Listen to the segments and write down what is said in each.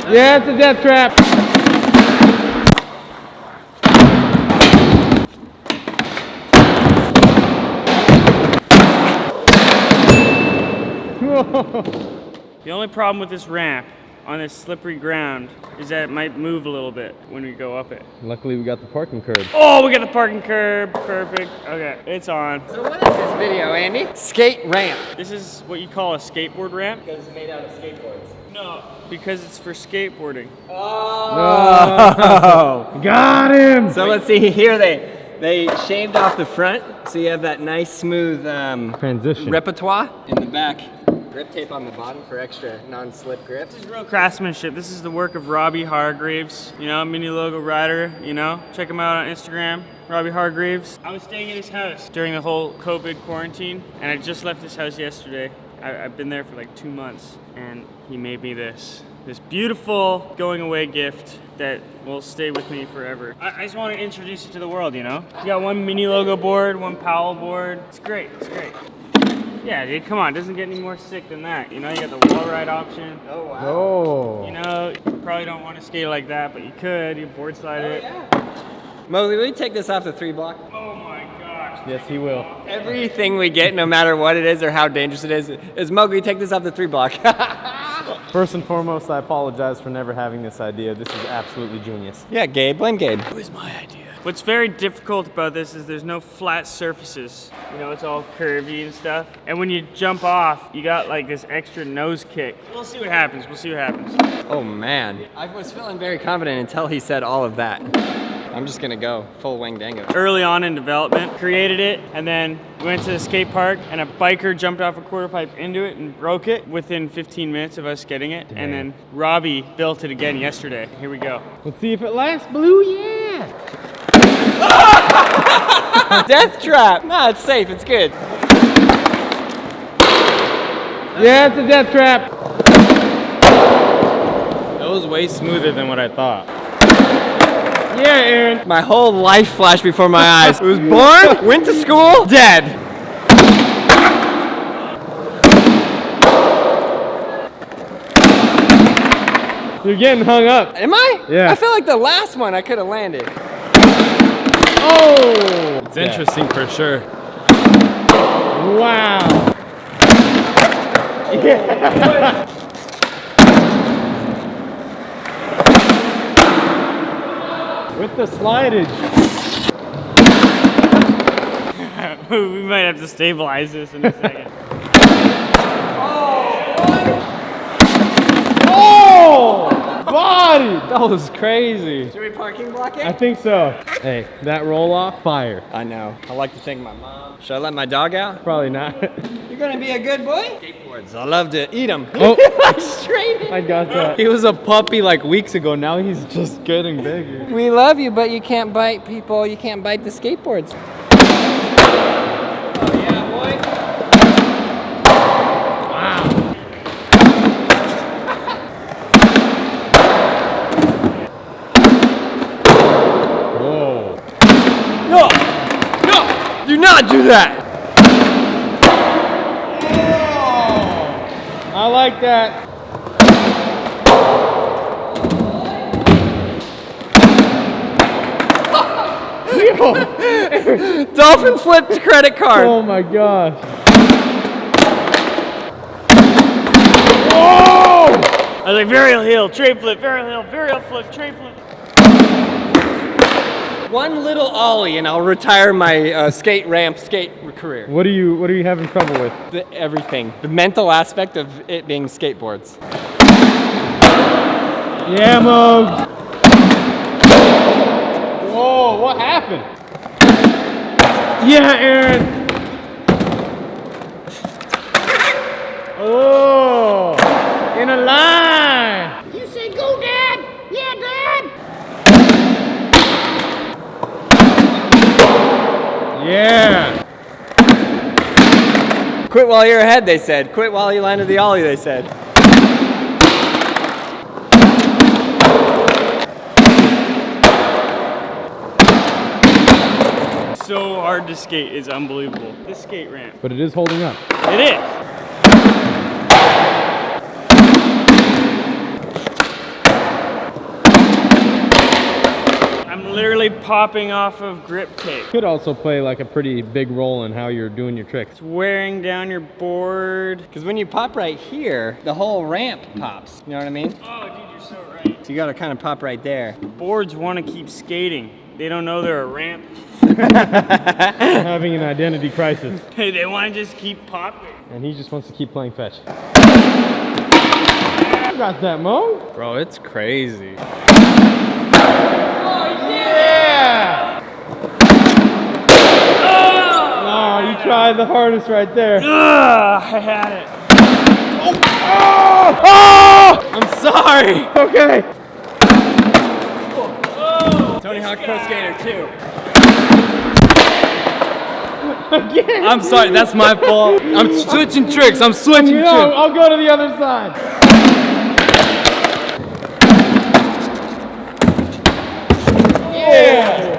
Yeah, it's a death trap. The only problem with this ramp on this slippery ground is that it might move a little bit when we go up it. Luckily, we got the parking curb. Oh, we got the parking curb. Perfect. Okay, it's on. So what is this video, Andy? Skate ramp. This is what you call a skateboard ramp? Because it's made out of skateboards. No, because it's for skateboarding. Oh! Got him! So let's see here. They shaved off the front, so you have that nice smooth transition repertoire in the back. Grip tape on the bottom for extra non-slip grip. This is real craftsmanship. This is the work of Robby Hargreaves, you know, mini logo rider, you know. Check him out on Instagram, Robby Hargreaves. I was staying in his house during the whole COVID quarantine, and I just left his house yesterday. I've been there for like 2 months, and he made me this beautiful going away gift that will stay with me forever. I just want to introduce it to the world, you know. You got one mini logo board, one Powell board. It's great, it's great. Yeah, dude, come on, it doesn't get any more sick than that. You know, you got the wall ride option. Oh, wow. Oh. You know, you probably don't want to skate like that, but you could. You board slide it. Yeah. Mogely, will you take this off the 3 block? Oh my gosh. Yes, he will. Everything we get, no matter what it is or how dangerous it is Mogely, take this off the 3 block. First and foremost, I apologize for never having this idea. This is absolutely genius. Yeah, Gabe, blame Gabe. It was my idea. What's very difficult about this is there's no flat surfaces. You know, it's all curvy and stuff. And when you jump off, you got like this extra nose kick. We'll see what happens. We'll see what happens. Oh man, I was feeling very confident until he said all of that. I'm just gonna go full wing dango. Early on in development, created it, and then we went to the skate park, and a biker jumped off a quarter pipe into it and broke it within 15 minutes of us getting it. Dang. And then Robby built it again yesterday. Here we go. Let's see if it lasts, Blue. Yeah! Death trap! No, it's safe, it's good. Yeah, it's a death trap. That was way smoother than what I thought. Yeah, Aaron. My whole life flashed before my eyes. I was born, went to school, dead. You're getting hung up. Am I? Yeah. I feel like the last one I could have landed. Oh! It's interesting for sure. Wow. Yeah. With the slidage. We might have to stabilize this in a second. Oh! Body! That was crazy. Should we parking block it? I think so. Hey, that roll off, fire. I know. I like to thank my mom. Should I let my dog out? Probably not. You're gonna be a good boy? Skateboards. I love to eat them. Oh, Straight. I got that. He was a puppy like weeks ago. Now he's just getting bigger. We love you, but you can't bite people. You can't bite the skateboards. Oh yeah, boy. Whoa. No! No! Do not do that! I like that. Dolphin flipped credit card. Oh my gosh. Oh! I was like, varial heel, tray flip, varial flip, tray flip. One little ollie and I'll retire my skate career. What are you having trouble with? Everything. The mental aspect of it being skateboards. Yeah, Mog. Whoa, what happened? Yeah, Aaron. Oh, in a line. You say go, Dad! Yeah, Dad! Yeah. Quit while you're ahead, they said. Quit while you landed the ollie, they said. So hard to skate, it's unbelievable. This skate ramp. But it is holding up. It is. literally popping off of grip tape. Could also play like a pretty big role in how you're doing your tricks. It's wearing down your board. Because when you pop right here, the whole ramp pops. You know what I mean? Oh, dude, you're so right. So you gotta kind of pop right there. Boards want to keep skating. They don't know they're a ramp. Having an identity crisis. They want to just keep popping. And he just wants to keep playing fetch. You got that, Mo? Bro, it's crazy. Yeah! Oh, you tried the hardest right there. I had it. Oh! I'm sorry. Okay. Tony Hawk Pro Skater 2. Again. I'm sorry, that's my fault. I'm switching tricks. I'm switching tricks. I'll go to the other side. Yeah.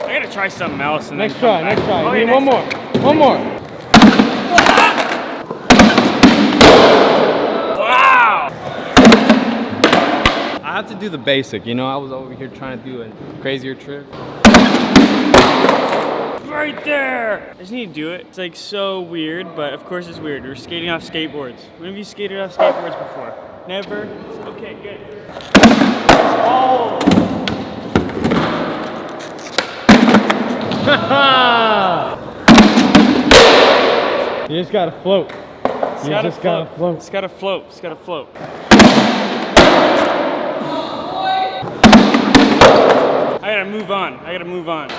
I gotta try something else and Next then try, come back. next try. Okay, You need one more. One more. Wow! I have to do the basic, you know? I was over here trying to do a crazier trick. Right there! I just need to do it. It's like so weird, but of course it's weird. We're skating off skateboards. When have you skated off skateboards before? Never? Okay, good. Oh! You just gotta float. It's gotta float. It's gotta float. It's gotta float. I gotta move on. I gotta move on.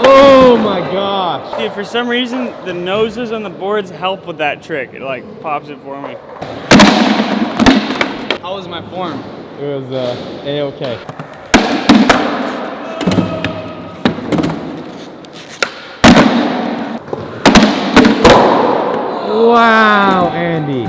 Oh my gosh. Dude, for some reason, the noses on the boards help with that trick. It like pops it for me. How was my form? It was A-okay. Wow, Andy.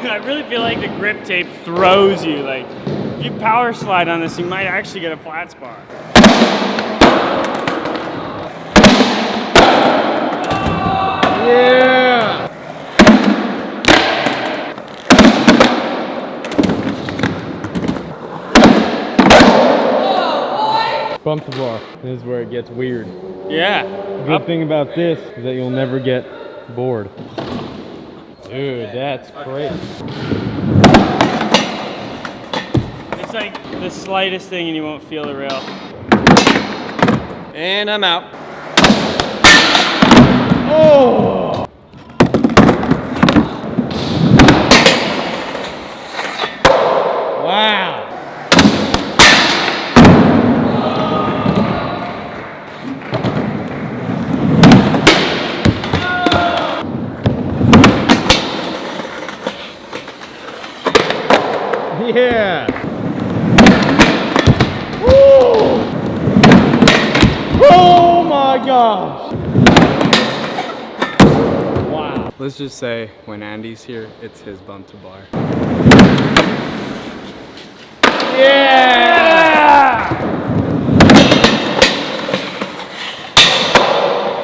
I really feel like the grip tape throws you. Like, if you power slide on this, you might actually get a flat spot. Yeah. Bump the bar. This is where it gets weird. Yeah. Good thing about this is that you'll never get bored. Dude, that's great. It's like the slightest thing and you won't feel the rail. And I'm out. Oh! Wow. Yeah. Woo! Oh my gosh. Wow. Let's just say when Andy's here, it's his bump to bar. Yeah!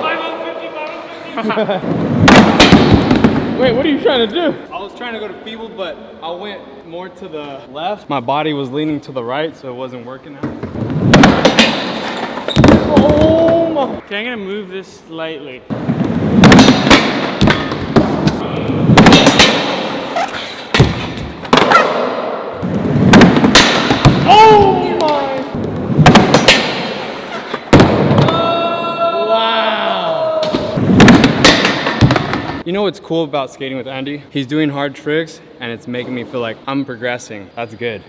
550. Wait, what are you trying to do? I was trying to go to feeble, but I went more to the left. My body was leaning to the right, so it wasn't working out. Oh my. Okay, I'm gonna move this slightly. Oh my. Wow. You know what's cool about skating with Andy? He's doing hard tricks, and it's making me feel like I'm progressing. That's good.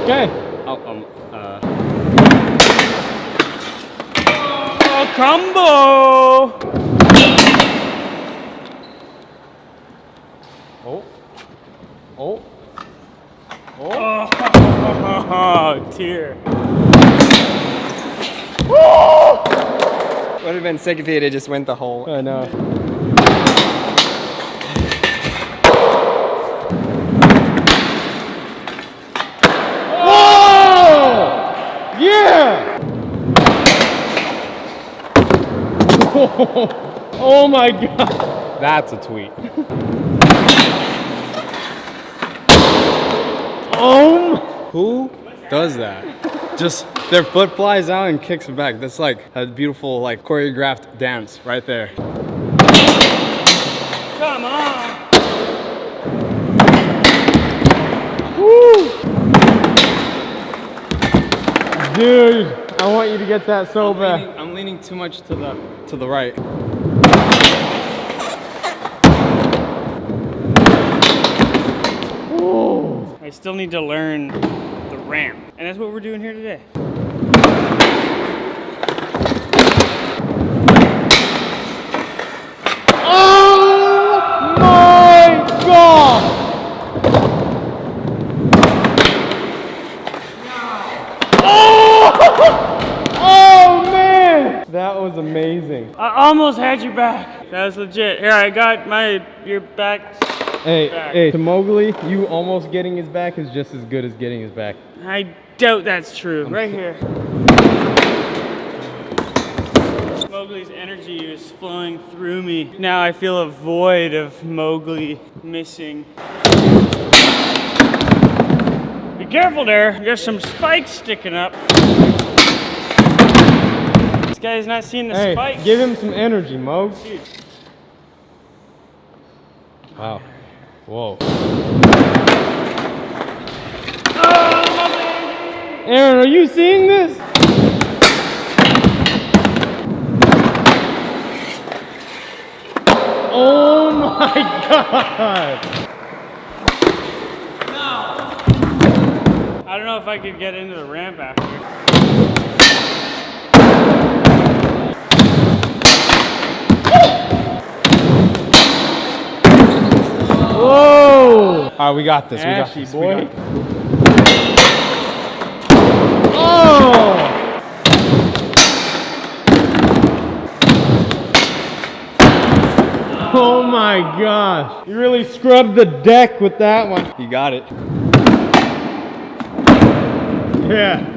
Okay. Oh, combo! Oh. Oh. Oh, tear. Would have been sick if he had just went the whole. I know. Whoa! Yeah! Oh my God! That's a tweet. Who does that? Just their foot flies out and kicks it back. That's like a beautiful, like choreographed dance right there. Come on. Woo! Dude, I want you to get that so bad. I'm leaning too much to the right. I still need to learn the ramp. And that's what we're doing here today. Oh my God! Oh man! That was amazing. I almost had your back. That was legit. Here, I got your back. Hey, to Mogely, you almost getting his back is just as good as getting his back. I doubt that's true. Right here. Mowgli's energy is flowing through me. Now I feel a void of Mowgli missing. Be careful there. There's some spikes sticking up. This guy's not seeing the Hey, spikes. give him some energy, Mog. Dude. Wow. Whoa. Aaron, are you seeing this? Oh my God! I don't know if I could get into the ramp after. Whoa! All right, we got this. Ashy, we got this. boy. We got this. Oh! Oh my gosh! You really scrubbed the deck with that one. You got it. Yeah.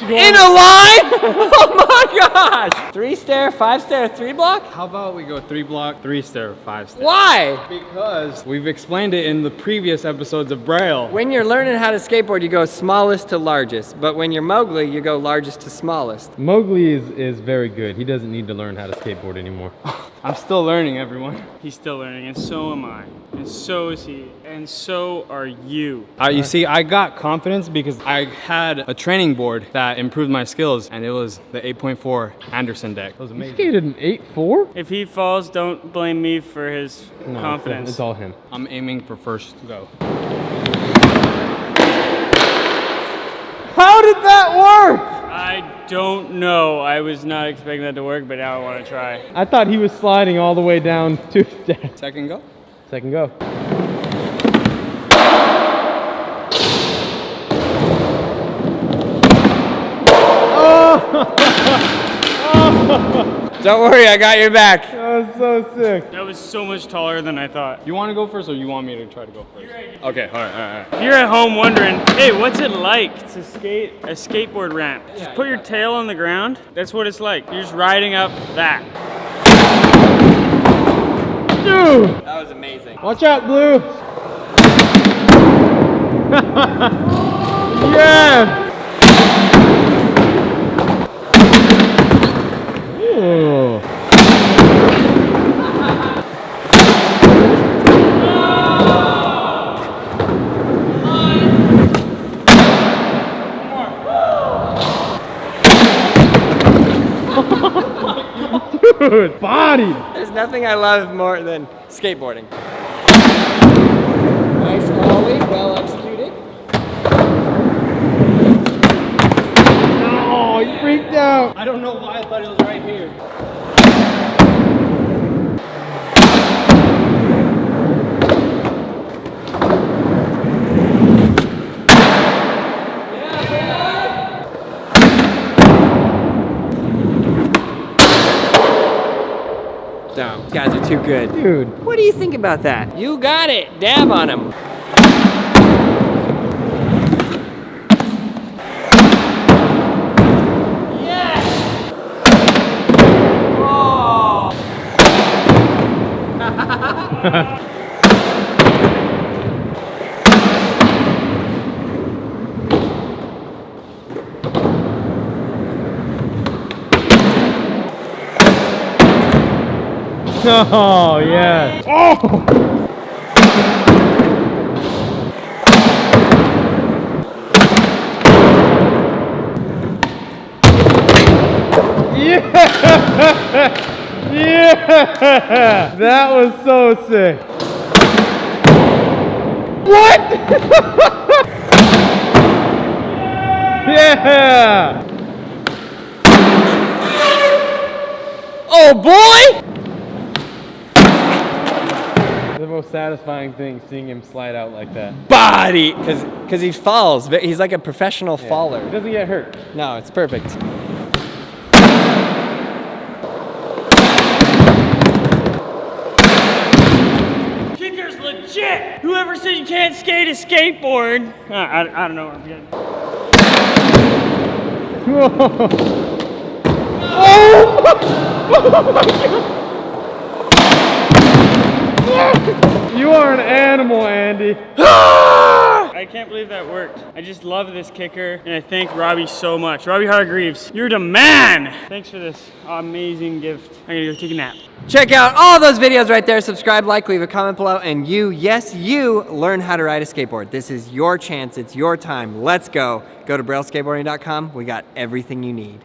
In a line? Oh my gosh! 3 stair, 5 stair, 3 block? How about we go 3 block, 3 stair, 5 stair? Why? Because we've explained it in the previous episodes of Braille. When you're learning how to skateboard, you go smallest to largest. But when you're Mowgli, you go largest to smallest. Mowgli is very good. He doesn't need to learn how to skateboard anymore. I'm still learning, everyone. He's still learning, and so am I. And so is he. And so are you. You see, I got confidence because I had a training board that improved my skills, and it was the 8.4 Anderson deck. It was You amazing. skated an 8.4? If he falls, don't blame me for his No, confidence. it's all him. I'm aiming for first go. How did that work? I don't know. I was not expecting that to work, but now I want to try. I thought he was sliding all the way down to deck. Second go. Second go. Don't worry, I got your back. That was so sick. That was so much taller than I thought. You want to go first, or you want me to try to go first? Okay, all right. If you're at home wondering, hey, what's it like to skate a skateboard ramp? Just put your tail on the ground. That's what it's like. You're just riding up that. Dude! That was amazing. Watch out, Blue! Yeah! Ooh. Dude, body! There's nothing I love more than skateboarding. Nice ollie, well executed. I freaked out. I don't know why I thought it was right here. No, these guys are too good. Dude. What do you think about that? You got it. Dab on him. Oh, yeah. Oh! Yeah! Yeah! That was so sick. What? Yeah! Oh boy! The most satisfying thing, seeing him slide out like that. Body! Because he falls. He's like a professional faller. He doesn't get hurt. No, it's perfect. Kicker's legit! Whoever said you can't skate a skateboard. I don't know where I'm getting. Oh! Oh my God! You are an animal, Andy. I can't believe that worked. I just love this kicker, and I thank Robby so much. Robby Hargreaves, you're the man! Thanks for this amazing gift. I'm gonna go take a nap. Check out all those videos right there. Subscribe, like, leave a comment below, and you, yes, you, learn how to ride a skateboard. This is your chance. It's your time. Let's go. Go to brailleskateboarding.com. We got everything you need.